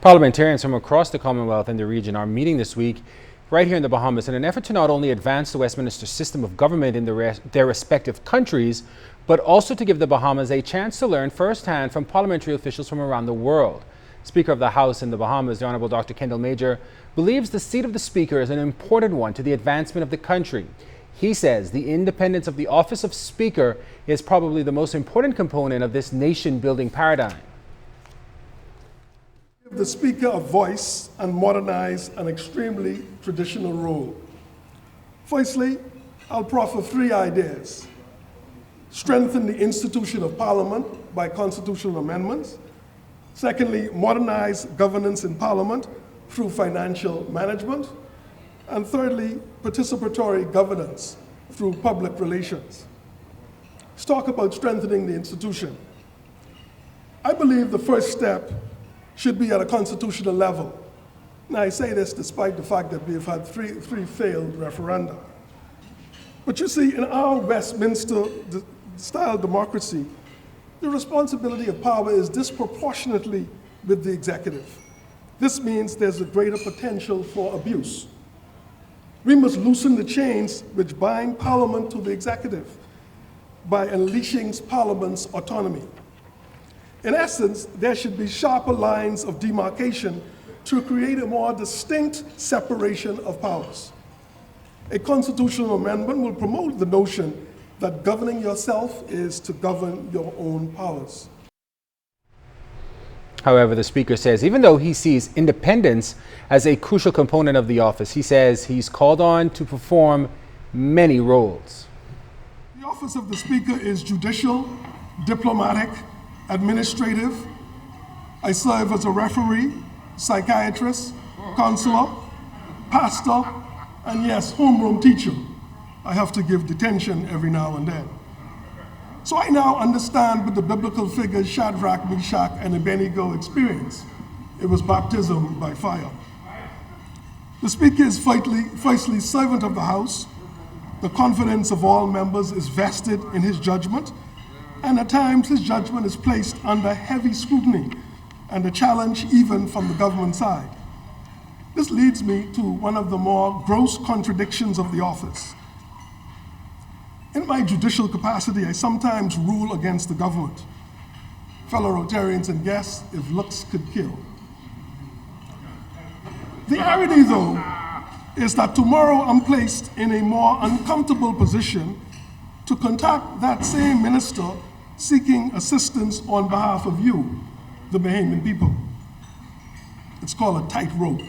Parliamentarians from across the Commonwealth and the region are meeting this week right here in the Bahamas in an effort to not only advance the Westminster system of government in their respective countries, but also to give the Bahamas a chance to learn firsthand from parliamentary officials from around the world. Speaker of the House in the Bahamas, the Honorable Dr. Kendall Major, believes the seat of the Speaker is an important one to the advancement of the country. He says the independence of the office of Speaker is probably the most important component of this nation-building paradigm. Give the Speaker a voice and modernize an extremely traditional role. Firstly, I'll proffer three ideas. Strengthen the institution of Parliament by constitutional amendments. Secondly, modernize governance in Parliament through financial management. And thirdly, participatory governance through public relations. Let's talk about strengthening the institution. I believe the first step should be at a constitutional level. Now, I say this despite the fact that we've had three failed referenda. But you see, in our Westminster-style democracy, the responsibility of power is disproportionately with the executive. This means there's a greater potential for abuse. We must loosen the chains which bind Parliament to the executive by unleashing Parliament's autonomy. In essence, there should be sharper lines of demarcation to create a more distinct separation of powers. A constitutional amendment will promote the notion that governing yourself is to govern your own powers. However, the Speaker says even though he sees independence as a crucial component of the office, he says he's called on to perform many roles. The office of the Speaker is judicial, diplomatic, administrative. I serve as a referee, psychiatrist, counselor, pastor, and yes, homeroom teacher. I have to give detention every now and then. So I now understand what the biblical figures Shadrach, Meshach, and Abednego experienced. It was baptism by fire. The Speaker is firstly servant of the House. The confidence of all members is vested in his judgment, and at times his judgment is placed under heavy scrutiny and a challenge even from the government side. This leads me to one of the more gross contradictions of the office. In my judicial capacity, I sometimes rule against the government. Fellow Rotarians and guests, if looks could kill. The irony, though, is that tomorrow I'm placed in a more uncomfortable position to contact that same minister seeking assistance on behalf of you, the Bahamian people. It's called a tightrope.